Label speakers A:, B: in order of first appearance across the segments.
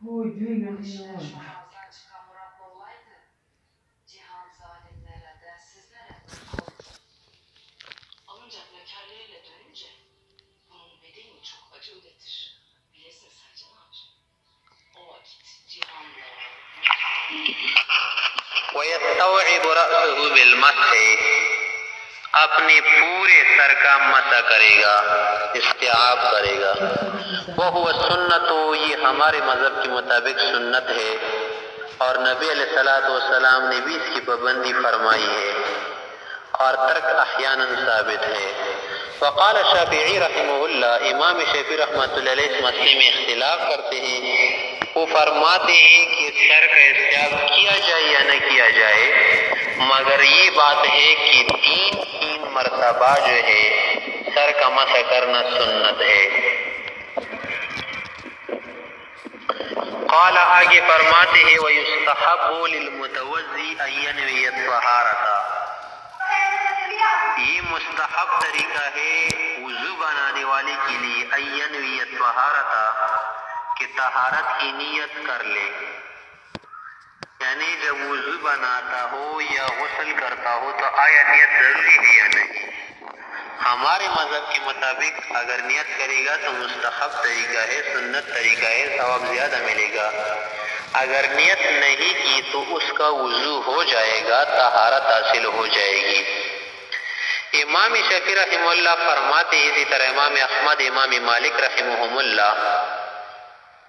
A: İşler şu ağızdan çıkan Murat'la olaydı. Cihan zalimlere densizlere olur. Ancak vekaleriyle dönünce bunun bedeli çok acı ödetir. Bilesin sen Can Avcı. O vakit Cihan'la
B: وَيَسْتَوْعِبُ رَأْسَهُ بِالْمَسْحِ اپنے پورے سر کا مسح کرے گا، استعاب کرے گا۔ وَهُوَ السُنَّةُ، یہ ہمارے مذہب کے مطابق سنت ہے، اور نبی علیہ السلام نے بھی اس کی پابندی فرمائی ہے، اور ترک احیاناً ثابت ہے۔ وقال شافعی رحمہ اللہ، امام شافعی رحمۃ اللہ علیہ اس مسئلے میں اختلاف کرتے ہیں۔ وہ فرماتے ہیں کہ سر کا استعاب کیا جائے یا نہ کیا جائے، مگر یہ بات ہے کہ تین مرتبہ جو ہے سر کا مسح کرنا سنت ہے۔ قال آگے فرماتے ہیں وَيُسْتَحَبُّ لِلْمُتَوَضِّئِ أَن يَنْوِيَ الطَّهَارَةَ، یہ مستحب طریقہ ہے وضو بنانے والے کے لیے أن ينوي الطهارة، کہ طہارت کی نیت کر لے، یعنی جب وضو بناتا ہو یا غسل کرتا ہو تو آیا نیت ضروری ہے یا نہیں؟ ہمارے مذہب کے مطابق اگر نیت کرے گا تو مستحب طریقہ ہے، سنت طریقہ ہے، ثواب زیادہ ملے گا۔ اگر نیت نہیں کی تو اس کا وضو ہو جائے گا، طہارت حاصل ہو جائے گی۔ امام شافعی رحمہ اللہ فرماتے ہیں، اسی طرح امام احمد، امام مالک رحمہم اللہ،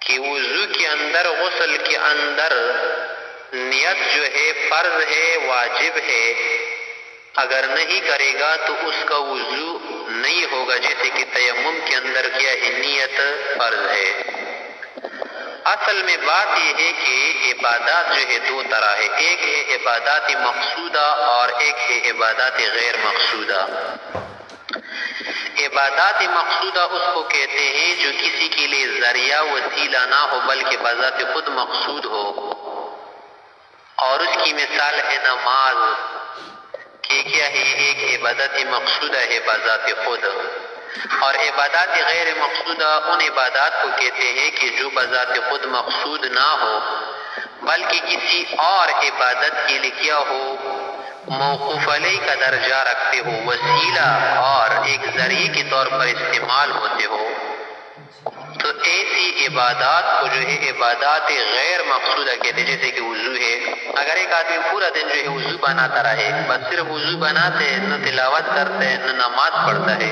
B: کہ وضو کے اندر، غسل کے اندر نیت جو ہے فرض ہے، واجب ہے، اگر نہیں کرے گا تو اس کا وضو نہیں ہوگا، جیسے کہ تیمم کے اندر کیا ہے، نیت فرض ہے۔ اصل میں بات یہ ہے کہ عبادات جو ہے دو طرح ہے، ایک ہے عبادات مقصودہ اور ایک ہے عبادات غیر مقصودہ۔ عبادات مقصودہ اس کو کہتے ہیں جو کسی کے لیے ذریعہ وسیلہ نہ ہو بلکہ بذات خود مقصود ہو، اور اس کی مثال ہے نماز، کہ کیا ہے، ایک عبادت مقصودہ ہے بذات خود، اور عبادات غیر مقصودہ ان عبادات کو کہتے ہیں کہ جو بذات خود مقصود نہ ہو بلکہ کسی اور عبادت کے لیے کیا ہو، موقوف علیہ کا درجہ رکھتے ہو، وسیلہ اور ایک ذریعے کے طور پر استعمال ہوتے ہو، تو ایسی عبادات کو جو ہے عبادات غیر مقصودہ کہتے ہیں۔ جیسے کہ وضو ہے، اگر ایک آدمی پورا دن جو ہے وضو بناتا رہے، بس صرف وضو بناتے ہے، نہ تلاوت کرتے ہے، نہ نماز پڑھتا ہے،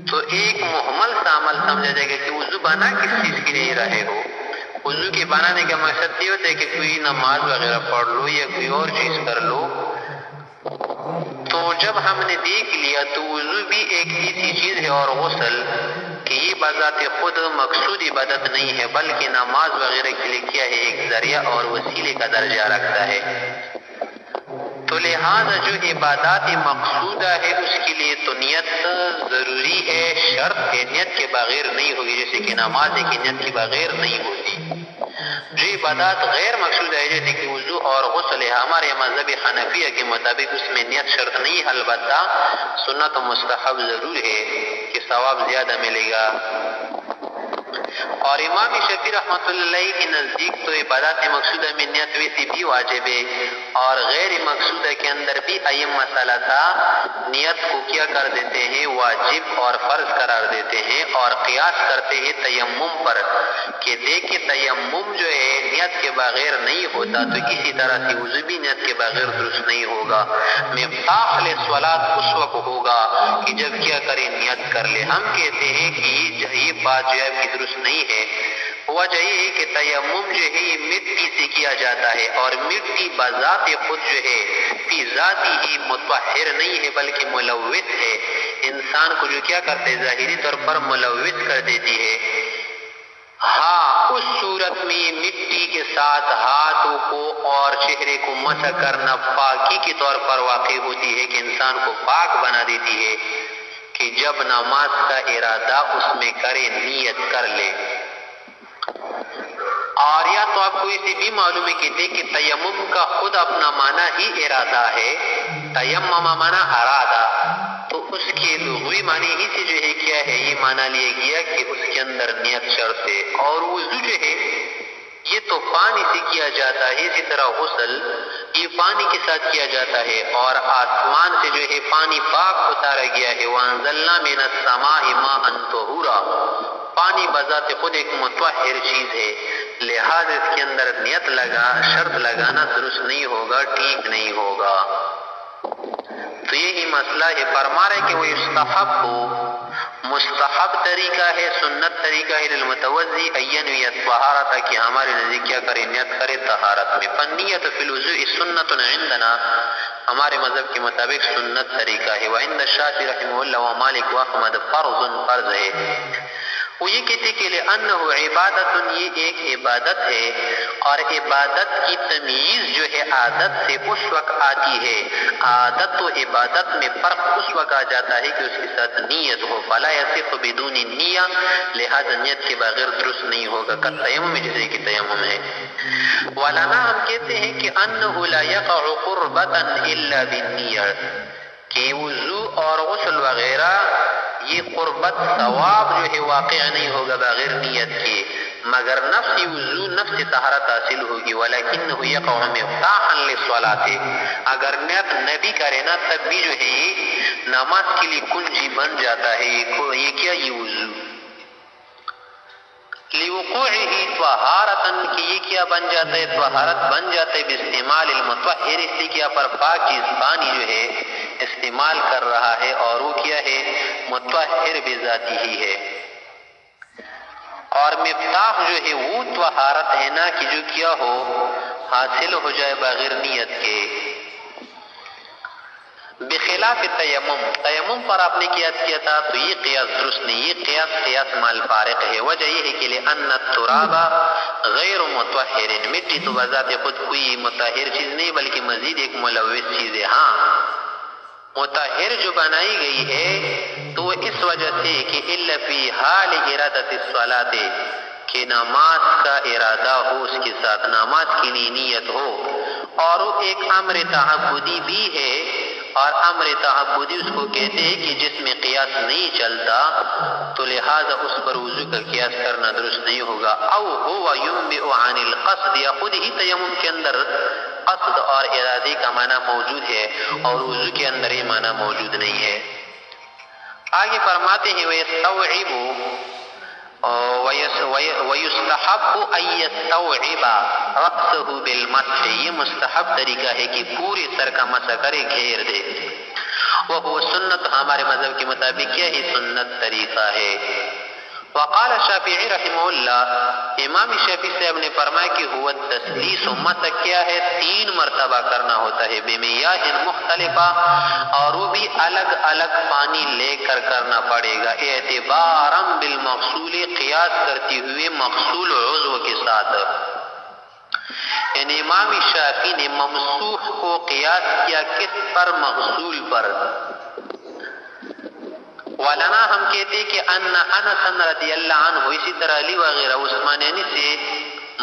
B: تو ایک محمل سا عمل سمجھا جائے گا کہ وضو بنا کس چیز کے لیے رہے ہو۔ وضو کے بنانے کا مقصد یہ ہوتا ہے کہ کوئی نماز وغیرہ پڑھ لو یا کوئی اور چیز کر لو۔ تو جب ہم نے دیکھ لیا تو وضو بھی ایک ایسی چیز ہے اور غسل کہ یہ بذات خود مقصود عبادت نہیں ہے بلکہ نماز وغیرہ کے لیے کیا ہے، ایک ذریعہ اور وسیلے کا درجہ رکھتا ہے۔ تو لہذا جو عبادات مقصودہ ہے اس کے لیے تو نیت ضروری ہے، شرط ہے، نیت کے بغیر نہیں ہوگی، جیسے کہ نماز ہے کہ نیت کے بغیر نہیں ہوتی۔ جو عبادات غیر مقصودہ ہے جیسے کہ وضو اور غسل ہے، ہمارے مذہب حنفیہ کے مطابق اس میں نیت شرط نہیں ہے، البتہ سنت و مستحب ضرور ہے کہ ثواب زیادہ ملے گا۔ اور امام شافعی رحمۃ اللہ علیہ کے نزدیک تو عبادات مقصودہ میں نیت ویسی بھی واجب ہے، اور غیر مقصودہ کے اندر بھی اہم مسئلہ تھا، نیت کو کیا کر دیتے ہیں، واجب اور فرض قرار دیتے ہیں، اور قیاس کرتے ہیں تیمم پر، کہ دیکھیں تیمم جو ہے نیت کے بغیر نہیں ہوتا تو کسی طرح سے وضو بھی نیت کے بغیر درست نہیں ہوگا۔ مفتاح للصلاۃ اس وقت ہوگا کہ جب کیا کرے، نیت کر لے۔ ہم کہتے ہیں کہ یہ بات جو ہے درست نہیں ہے، وجہ یہ ہے کہ تیمم جو ہے یہ مٹی سے کیا جاتا ہے، اور مٹی بذات خود جو ہے فی ذاتی ہی مطہر نہیں ہے بلکہ ملوث ہے، انسان کو جو کیا کرتے ظاہری طور پر ملوث کر دیتی ہے۔ ہاں اس صورت میں مٹی کے ساتھ ہاتھوں کو اور چہرے کو مسح کرنا پاکی کے طور پر واقع ہوتی ہے، کہ انسان کو پاک بنا دیتی ہے، کہ جب نماز کا ارادہ اس میں کرے، نیت کر لے۔ اور یا تو آپ کو اسے بھی معلوم ہے کہ دیکھیں تیمم کا خود اپنا معنی ہی ارادہ ہے، تیمم معنی ارادہ، تو اس کے لغوی معنی ہی سے جو ہے کیا ہے یہ معنی لیا گیا کہ اس کے اندر نیت شرط ہے. اور وضو جو ہے یہ تو پانی سے کیا جاتا ہے، اسی طرح غسل یہ پانی کے ساتھ کیا جاتا ہے، اور آسمان سے جو ہے پانی پاک اتارا گیا ہے. وَأَنزَلْنَا مِنَ السَّمَاءِ مَاءً طَهُورًا، پانی بذات خود ایک مطہر چیز ہے، لہذا اس کے اندر نیت شرط لگانا درست نہیں ہوگا، ٹھیک نہیں ہوگا. تو یہی مسئلہ ہے. فرما رہے کہ وہ یستحب ہو، مستحب طریقہ ہے، سنت طریقہ ہے للمتوضی اینوی الطہارت کہ ہمارے نزدیک کیا کرے نیت کرے طہارت میں. فالنیت فی الوضوء سنت عندنا، ہمارے مذہب کے مطابق سنت طریقہ ہے. وعند الشافعی رحمہ اللہ ومالک واحمد فرض ہے. وہ یہ کہتے کہ لأنه عبادت، یہ ایک عبادت ہے، اور عبادت کی تمیز جو ہے عادت سے اس وقت آتی ہے. عادت و عبادت میں فرق اس وقت آ جاتا ہے کہ اس کے ساتھ نیت ہو. فلا یصح بدون نیہ، لہذا نیت کے بغیر درست نہیں ہوگا. کالتیمم، جیسے کہ تیمم ہے. ولنا، ہم کہتے ہیں کہ انه لا يقع قربتا الا بالنیہ، کہ وضو اور غسل وغیرہ یہ قربت ثواب جو ہے واقع نہیں ہوگا بغیر نیت کے، مگر نفس وضو نفس طہارت حاصل ہوگی. ولکنہ یقع مفتاحا للصلاۃ، اگر نیت نہ بھی کرے نا تب بھی جو ہے یہ نماز کے لیے کنجی بن جاتا ہے. یہ کیا، یہ وضو لوقوعہ طہارتاً، کہ یہ کیا بن جاتا ہے، طہارت بن جاتا ہے باستعمال المطہر، اس لیے کہ پر پاک چیز پانی جو ہے استعمال کر رہا ہے، اور وہ کیا ہے مطہر بذاتی ہی ہے. اور مفتاح جو ہے وہ طہارت ہے نا کہ جو کیا ہو حاصل ہو جائے بغیر نیت کے. بخلاف تیمم، تیمم پر آپ نے قیاس کیا تھا تو یہ قیاس درست نہیں، یہ قیاس مال فارق ہے. وجہ یہ ہے کہ لأن التراب غیر مطہر، مٹی تو بذات خود کوئی مطہر چیز نہیں بلکہ مزید ایک ملوث چیز ہے. ہاں مطہر جو بنائی گئی ہے تو وہ اس وجہ سے کہ الا فی حال ارادۃ الصلاۃ، کہ نماز کا ارادہ ہو، اس کے ساتھ نماز کی نیت ہو. اور وہ ایک امر تعبدی بھی ہے، اور امر تعبدی اس کو کہتے ہیں کہ جس میں قیاس نہیں چلتا، تو لہذا اس پر وضو کا قیاس کرنا درست نہیں ہوگا. او هو ينبئ عن القصد، یا خود ہی تیمم کے اندر قصد اور ارادے کا معنی موجود ہے، اور وضو کے اندر یہ معنی موجود نہیں ہے. آگے فرماتے ہیں وَيَسْتَوْعِبُ وَيُسْتَحَبُّ أَن يَسْتَوْعِبَ رَأْسَهُ بِالْمَسْحِ، یہ مستحب طریقہ ہے کہ پورے سر کا مسح کرے، گھیر دے. وَهُوَ سنت، ہمارے مذہب کے مطابق کیا ہی سنت طریقہ ہے. وقال شافعی رحمہ اللہ، امام شافعی صاحب نے فرمایا کہ هو التسلیس، مسح کیا ہے 3 مرتبہ کرنا ہوتا ہے. بمیاہ مختلفہ، اور وہ بھی الگ الگ پانی لے کر کرنا پڑے گا. اعتبارا بالمغسول، قیاس کرتے ہوئے مغسول عضو کے ساتھ. یعنی امام شافعی نے ممسوح کو قیاس کیا کس پر، مغسول پر. ولنا، ہم کہتے کہ ان انس رضی اللہ عنہ، اسی طرح علی وغیرہ عثمانیانی سے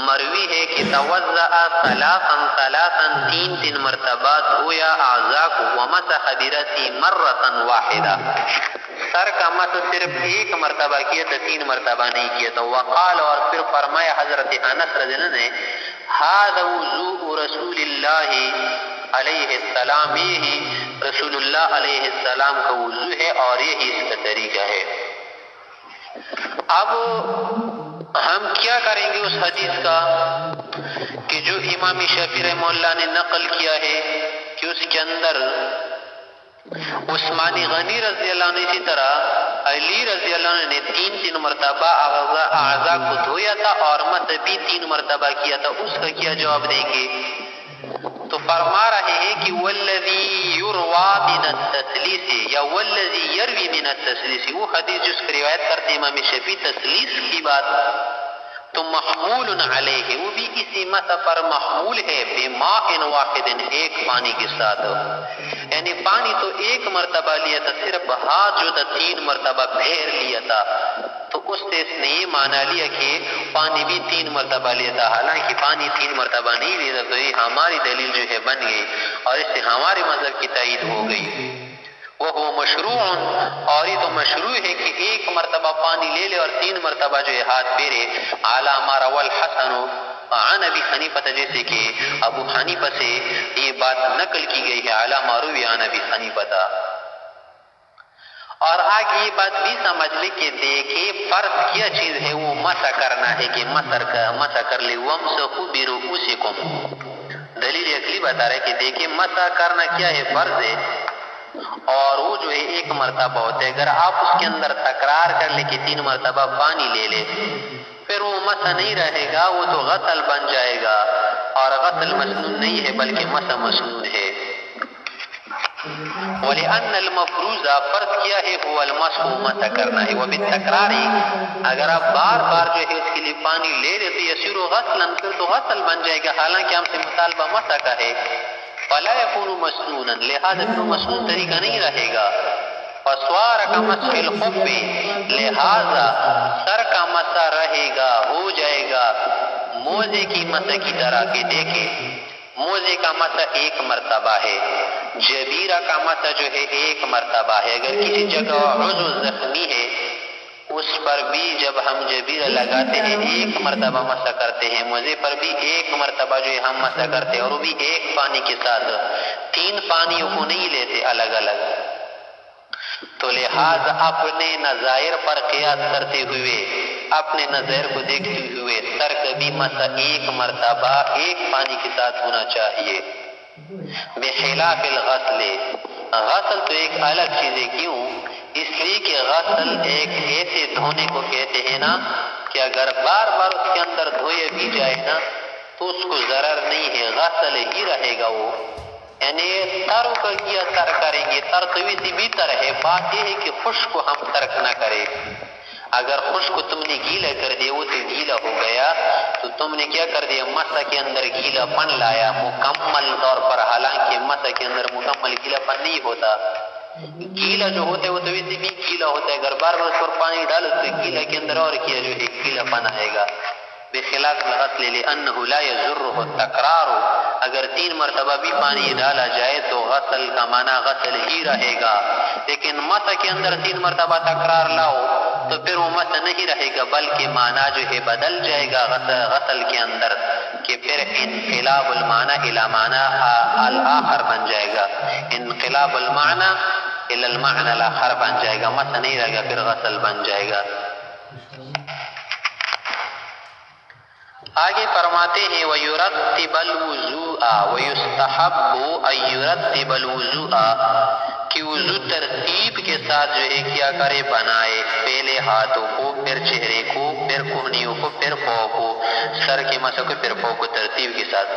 B: مروی ہے کہ توضأ ثلاثا 3 مرتبہ دھویا اعضاء کو، ومسح برأسه مرة واحدہ، سر کا مسح صرف 1 مرتبہ کیا تھا، 3 مرتبہ نہیں کیا تھا. وقال، اور پھر فرمایا حضرت انس رضی اللہ عنہ نے، هذا وضوء رسول اللہ علیہ السلام، یہی رسول اللہ علیہ السلام کا وضو ہے، اور یہی اس کا طریقہ ہے. اب ہم کیا کریں گے اس حدیث کا کہ جو امام شافعی رحمہ اللہ نے نقل کیا ہے کہ اس کے اندر عثمان غنی رضی اللہ عنہ، اسی طرح علی رضی اللہ عنہ نے 3 مرتبہ اعضاء کو دھویا تھا، اور مسح بھی 3 مرتبہ کیا تھا. اس کا کیا جواب دیں گے؟ تو فرما رہے ہیں کہ والذی یروى من التسلیس، یا والذی یروی من التسلیس، وہ حدیث جس کی روایت کرتے امام شافعی تسلیس کی بات، تو محمول علیہ، وہ بھی اسی مسح پر محمول ہے، بماء واحد، ایک پانی کے ساتھ. یعنی پانی تو 1 مرتبہ لیا تھا، صرف ہاتھ جو تھا 3 مرتبہ پھیر لیا تھا، تو اس سے اس نے یہ مانا لیا کہ پانی بھی 3 مرتبہ لیا تھا. حالانکہ پانی 3 مرتبہ نہیں لیا تھا، تو یہ ہماری دلیل جو ہے بن گئی، اور اس سے ہمارے مذہب کی تائید ہو گئی. وہ مشروع، اور یہ تو مشروع ہے کہ ایک مرتبہ پانی لے لے اور 3 مرتبہ جو ہے ہاتھ پھیرے. اعلیٰ ما روى الحسن عن ابی حنیفہ، جیسے کہ ابو حنیفہ سے یہ بات نقل کی گئی ہے، اعلیٰ ما روی عن ابی حنیفہ. اور آگے یہ بات بھی سمجھ لے کہ دیکھیں فرض کیا چیز ہے، وہ مسح کرنا ہے کہ مسح کر لے. وَامْسَحُوا بِرُؤُوسِكُمْ، دلیل عقلی بتا رہے کہ دیکھیں مسح کرنا کیا ہے، فرض ہے، اور وہ جو ہے 1 مرتبہ ہوتا ہے. اگر آپ اس کے اندر تکرار کر لے کہ 3 مرتبہ پانی لے لے، پھر وہ مسح نہیں رہے گا، وہ تو غسل بن جائے گا، اور غسل مسنون نہیں ہے بلکہ مسح مسنون ہے. وَلِأَنَّ الْمَفْرُوضَ، فرض کیا ہے، هو المسح، مسح کرنا ہے. وَبِالتَّكْرَارِ، اگر آپ بار بار جو ہے اس کے لیے پانی لے لیتے يَصِيرُ غَسْلًا، پھر تو غسل بن جائے گا، حالانکہ ہم سے مطالبہ مسح کا ہے. فَلَا يَكُونُ مَسْنُونًا، لہذا پھر مسنون طریقہ نہیں رہے گا. فَصَارَ كَمَسْحِ الْخُفِّ، لہذا سر کا مسح رہے گا، ہو جائے گا موزے کی مسح کی طرح. کے دیکھیں موزے کا مسح 1 مرتبہ ہے، جبیرہ کا مسح جو ہے 1 مرتبہ ہے. اگر کسی جگہ عضو زخمی ہے اس پر بھی جب ہم جبیرہ لگاتے ہیں 1 مرتبہ مسح کرتے ہیں. موزے پر بھی 1 مرتبہ جو ہے ہم مسح کرتے ہیں، اور وہ بھی 1 پانی کے ساتھ، 3 پانیوں کو نہیں لیتے الگ الگ. تو لہذا اپنے نظائر پر قیاس کرتے ہوئے، اپنے نظائر کو دیکھتے ہوئے سر کبھی مسح 1 مرتبہ 1 پانی کے ساتھ ہونا چاہیے. بخلاف الغسل، غسل تو ایک الگ چیز ہے. کیوں؟ اس لیے کہ غسل ایک ایسے دھونے کو کہتے ہیں نا کہ اگر بار بار اس کے اندر دھوئے بھی جائے نا تو اس کو ضرر نہیں ہے، غسل ہی رہے گا. وہ یعنی تر کا کیا تر کریں گے، تر تو ویسی بھی تر ہے. بات یہ ہے کہ خشک کو ہم ترک نہ کرے. اگر خشک کو تم نے گیلا کر دیا، وہ تو گیلا ہو گیا، تو تم نے کیا کر دیا، مسح کے اندر گیلا پن لایا مکمل طور پر، حالانکہ مسح کے اندر مکمل گیلا پن نہیں ہوتا. گیلا جو ہوتا ہے وہ تو ویسے بھی گیلا ہوتا ہے، اگر بار بار اس پر پانی ڈالو تو گیلا کے اندر اور کیا جو ہے گیلا پن آئے گا. بخلاف الغسل لأنه لا يضره التکرار، اگر 3 مرتبہ بھی پانی ڈالا جائے تو غسل کا معنی غسل ہی رہے گا. لیکن مسح کے اندر 3 مرتبہ تکرار لاؤ تو پھر وہ مسح نہیں رہے گا، بلکہ معنی جو ہے بدل جائے گا غسل کے اندر، کہ پھر انقلاب المعنی الى معنی الاخر بن جائے گا. انقلاب المعنی الى المعنی الاخر بن جائے گا، مسح نہیں رہے گا، پھر غسل بن جائے گا. آگے فرماتے ہیں وَيُرَتِّبَ الْوُضُوءَ وَيُسْتَحَبُّ أَن يُرَتِّبَ الْوُضُوءَ، کہ وضو ترتیب کے ساتھ جو ہے کیا کرے، بنائے. پہلے ہاتھوں کو، پھر چہرے کو، پھر کوہنیوں کو، پھر پاؤں کو، سر کے مسح کو، پھر پاؤں کو ترتیب کے ساتھ.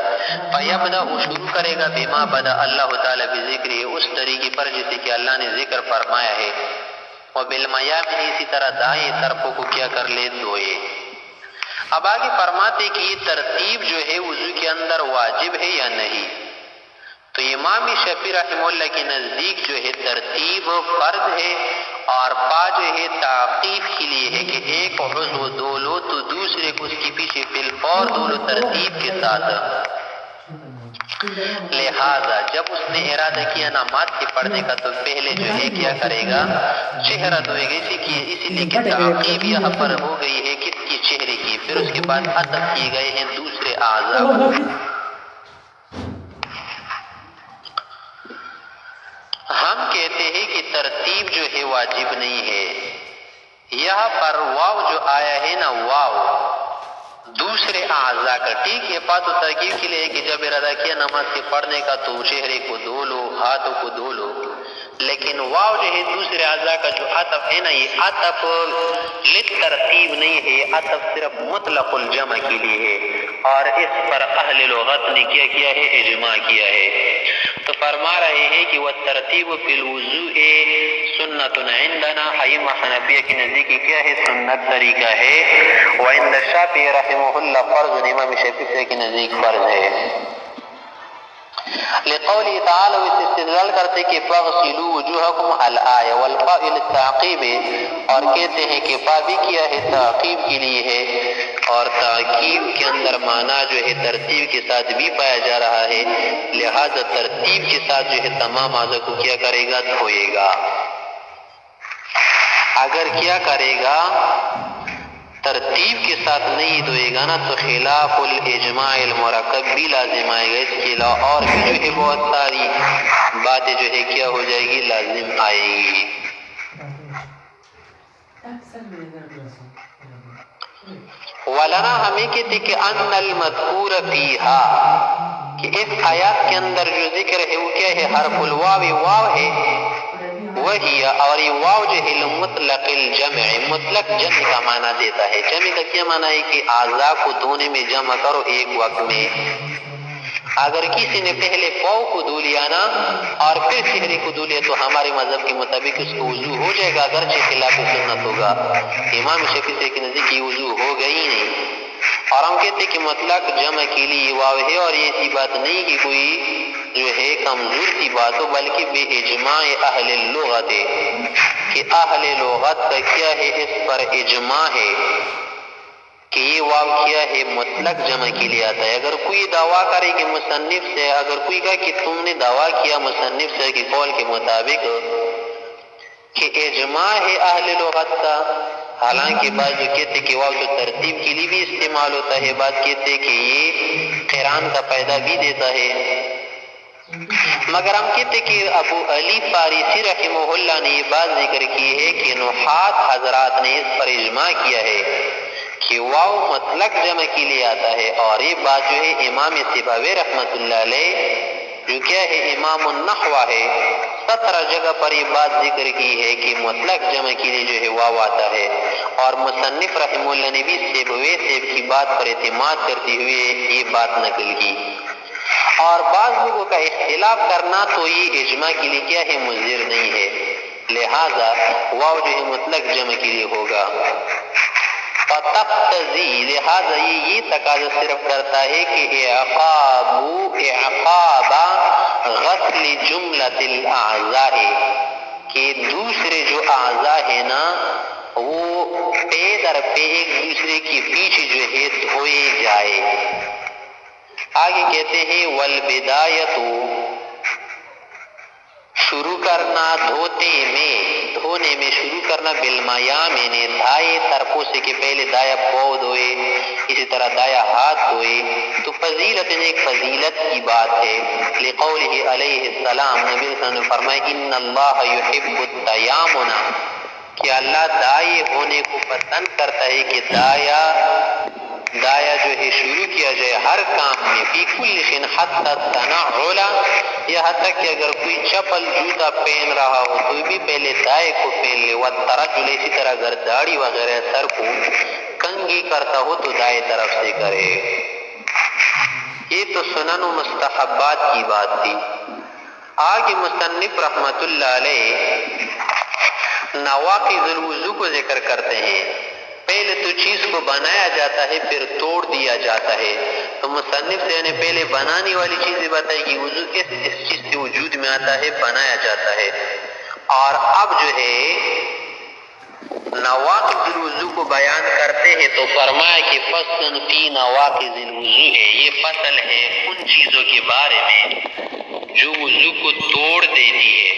B: فَيَبْدَأُ، شروع کرے گا، بِمَا بَدَأَ اللہ تعالیٰ بِذِكْرِهِ، اس طریقے پر جسے کہ اللہ نے ذکر فرمایا ہے. وَبِالْمَيَامِنِ، اسی طرح دائیں طرفوں کو کیا کر لے، دھوئے. اب آگے فرماتے کہ یہ ترتیب جو ہے وضو کے اندر واجب ہے یا نہیں. تو امام شافعی رحمہ اللہ کے نزدیک جو ہے ترتیب فرض ہے، اور پا جو ہے تعقیب کے لیے ہے کہ ایک عضو دھو لو تو دوسرے کو اس کے پیچھے بالفور دھو لو ترتیب کے ساتھ. لہذا جب اس نے ارادہ کیا نماز کے پڑھنے کا تو پہلے جو ہے کیا کرے گا، چہرہ دھوئے گا. اسی لیے کہ تعقیب یہاں پر ہو گئی ہے کس کی، چہرے کی. پھر اس کے بعد عطف کیے گئے ہیں دوسرے اعضاء کو. ہم کہتے ہیں کہ ترتیب جو ہے واجب نہیں ہے. یہاں پر واو جو آیا ہے نا، واو دوسرے اعضاء کا، ٹھیک ہے، بات و تحقیق کے لیے کہ جب ارادہ کیا نماز کے پڑھنے کا تو چہرے کو دھو لو، ہاتھوں کو دھو لو. لیکن واو جو ہے دوسرے اعضاء کا جو عطف ہے نا، یہ عطف للترتیب نہیں ہے، عطف صرف مطلق الجمع کے لیے ہے. اور اس پر اہل لغت نے کیا کیا ہے، اجماع کیا ہے. تو فرما رہے ہیں کہ والترتیب فی الوضوء سنت عندنا، ائمہ حنفیہ کی نزدیک کیا ہے، سنت طریقہ ہے. وعند الشافعی رحمہ اللہ فرض، امام شافعی کی نزدیک فرض ہے. لقوله تعالی استدلال کرتے کہ فاغسلوا وجوہکم الآیہ والفاء للتعقیب، اور کہتے ہیں کہ فا بھی کیا ہے تعقیب کے لیے ہے، اور تعقیب کے اندر معنی جو ہے ترتیب کے ساتھ بھی پایا جا رہا ہے، لہذا ترتیب کے ساتھ جو ہے تمام اعضاء کو کیا کرے گا؟ دھوئے گا۔ اگر کیا کرے گا ترتیب کے ساتھ نہیں دھوئے گا نا تو خلاف الاجماع المرکب بھی لازم آئے گا، اس کے علاوہ اور بھی جو ہے بہت ساری باتیں جو ہے کیا ہو جائے گی؟ لازم آئے گی۔ ولنا ہمیں کہتے کہ ان المذکور فیہا، کہ اس آیات کے اندر جو ذکر ہے وہ کیا ہے؟ حرف الواو، واو ہے، وہی اور یہ واو جو ہے مطلق الجمع، مطلق جمع کا معنی دیتا ہے۔ جمع کا کیا معنی ہے؟ کہ اعضاء کو دھونے میں جمع کرو ایک وقت میں۔ اگر کسی نے پہلے پاؤں کو دھو لیا نا اور پھر چہرے کو دھو لیا تو ہمارے مذہب کے مطابق اس کو وضو ہو جائے گا، اگرچہ خلاف سنت ہوگا۔ امام شافعی سے کے نزدیک یہ وضو ہوگا ہی نہیں۔ اور ہم کہتے ہیں کہ مطلق جمع کے لیے واو ہے، اور یہ ایسی بات نہیں کہ کوئی جو ہے کمزور سی بات ہو، بلکہ بے اجماع اہل اللغت ہے، کہ اہل لغت کا کیا ہے؟ اس پر اجماع ہے کہ یہ واو کیا ہے؟ مطلق جمع کے لیے آتا ہے۔ اگر کوئی دعویٰ کرے کہ مصنف سے، اگر کوئی کہا کہ تم نے دعویٰ کیا مصنف سے کہ قول کے مطابق کہ اجماع ہے اہل لغت کا، حالانکہ بعض جو کہتے کہ واو جو ترتیب کے لیے بھی استعمال ہوتا ہے، بعض کہتے کہ یہ قران کا پیدا بھی دیتا ہے، مگر ہم کہتے کہ ابو علی فارسی رحمہ اللہ نے یہ بات ذکر کی ہے کہ نحات حضرات نے اس پر اجماع کیا ہے کہ واو مطلق جمع کے لیے آتا ہے، اور یہ بات جو ہے امام سیبوی رحمۃ اللہ علیہ جو کیا ہے امام النحو ہے، 17 جگہ پر یہ بات ذکر کی ہے کہ مطلق جمع کے لیے جو ہے واو آتا ہے، اور مصنف رحمہ اللہ نے بھی سیبوی کی بات پر اعتماد کرتے ہوئے یہ بات نقل کی۔ اور بعض لوگوں کا اختلاف کرنا تو یہ اجماع کے لیے کیا ہے؟ مضر نہیں ہے، لہذا واو جو ہے مطلق جمع کے لیے ہوگا۔ فتقتضی، لہذا یہ تقاضا صرف کرتا ہے کہ اعقاب غسل جملۃ الاعضاء، کہ دوسرے جو اعضاء ہیں نا وہ پے در پے ایک دوسرے کے پیچھے جو ہے دھوئے جائے۔ آگے کہتے ہیں والبدایت، شروع کرنا دھونے میں شروع کرنا بالمیامن، دائیں طرفوں سے، کہ پہلے دایاں پاؤں دھوئے، اسی طرح دایاں ہاتھ دھوئے، تو فضیلت ایک فضیلت کی بات ہے۔ لقولہ علیہ السلام، نبی صلی اللہ علیہ وسلم نے فرمایا ان اللہ یحب التیامن، کہ اللہ دائیں ہونے کو پسند کرتا ہے، کہ دایا جو ہے شروع کیا جائے ہر کام میں، فی کل شیء حتی التنعل، یہاں تک کہ اگر کوئی چپل جوتا پہن رہا ہو تو بھی پہلے دائیں کو پہن لے، والترجل، اسی طرح اگر داڑھی وغیرہ سر کو کنگھی کرتا ہو تو دائیں طرف سے کرے۔ یہ تو سنن و مستحبات کی بات تھی۔ آگے مصنف رحمت اللہ علیہ نواقض الوضو کو ذکر کرتے ہیں۔ پہلے تو چیز کو بنایا جاتا ہے پھر توڑ دیا جاتا ہے، تو مصنف نے پہلے بنانے والی چیزیں بتائی کہ وضو اس چیز سے وجود میں آتا ہے، بنایا جاتا ہے، اور اب جو ہے نواقض الوضو کو بیان کرتے ہیں تو فرمایا کہ فصل فی نواقض الوضو ہے، یہ فصل ہے ان چیزوں کے بارے میں جو وضو کو توڑ دیتی ہے۔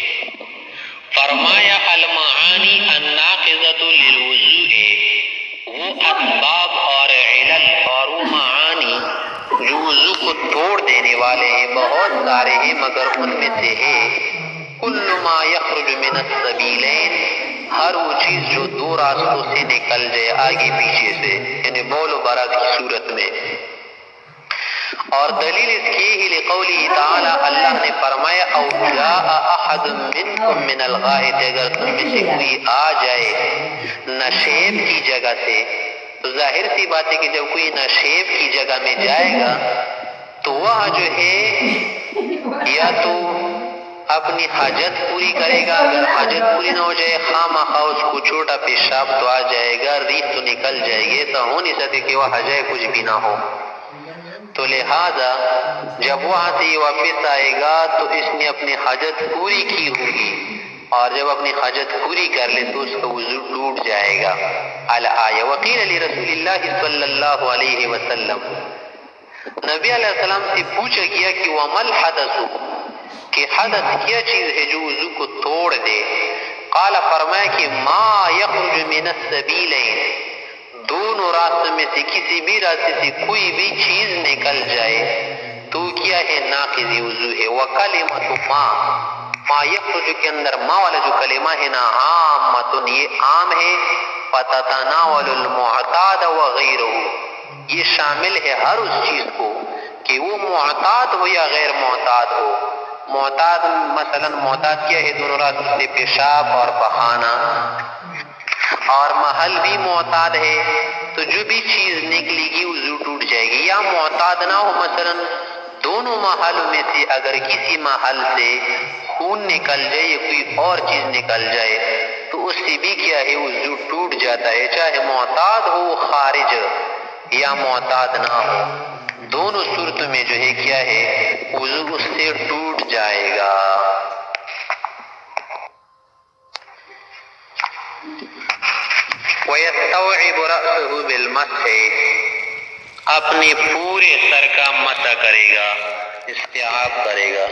B: فرمایا المعانی الناقضۃ للوضو ہے، وہ اسباب اور علل اور وہ معانی جو وضو کو توڑ دینے والے ہیں بہت سارے ہیں، مگر ان میں سے ہے کل ما یخرج من السبیلین، ہر وہ چیز جو دو راستوں سے نکل جائے، آگے پیچھے سے، یعنی بول و برا کی صورت میں۔ اور دلیل اس کی ہی لقولی تعالی، اللہ نے فرمایا او جاء احد منکم من الغائط، اگر تم میں سے کوئی آ جائے نشیب کی جگہ سے، تو ظاہر سی بات ہے کہ جب کوئی نشیب کی جگہ میں جائے گا تو وہاں جو ہے یا تو اپنی حاجت پوری کرے گا، اگر حاجت پوری نہ ہو جائے خواہ اس کو چھوٹا پیشاب تو آ جائے گا، ریح تو نکل جائے گی، ایسا ہو نہیں سکے کہ وہ حاجت کچھ بھی نہ ہو۔ تو تو لہذا جب وہاں سے واپس آئے گا تو اس نے اپنی حاجت پوری کی ہوگی، اور جب اپنی حاجت پوری کر لے تو اس کا وضو ٹوٹ جائے گا۔ الآیہ وقیل لرسول اللہ صلی اللہ علیہ وسلم، نبی علیہ السلام سے پوچھا گیا کہ وَمَا الْحَدَثُ، کہ حدث کیا چیز ہے جو وضو کو توڑ دے؟ قال، فرمایا کہ ما یخرج من السبیلین، دونوں راستوں میں سے کسی بھی راستے سے کوئی بھی چیز نکل جائے تو کیا ہے؟ ناقض وضو ہے۔ وَكَلِمَةُ ما یخرج کے اندر ما والا جو کلمہ ہے نا، عامۃ، یہ عام ہے، فَتَتَنَاوَلُ الْمُعْتَادَ وَغَيْرُهُ، یہ شامل ہے ہر اس چیز کو کہ وہ معتاد ہو یا غیر معتاد ہو۔ معتاد مثلا معتاد کیا ہے؟ دونوں راستوں سے پیشاب اور بہانا، اور محل بھی معتاد ہے تو جو بھی چیز نکلے گی وضو ٹوٹ جائے گی۔ یا معتاد نہ ہو، مثلا دونوں محل میں سے اگر کسی محل سے خون نکل جائے یا کوئی اور چیز نکل جائے تو اس سے بھی کیا ہے؟ وضو ٹوٹ جاتا ہے، چاہے معتاد ہو خارج یا معتاد نہ ہو، دونوں صورتوں میں جو ہے کیا ہے؟ وضو اس سے ٹوٹ جائے گا۔ وَيَسْتَوْعِبُ رَأْسَهُ بِالْمَسْحِ، اپنے پورے سر کا مسح کرے گا، استیعاب کرے گا۔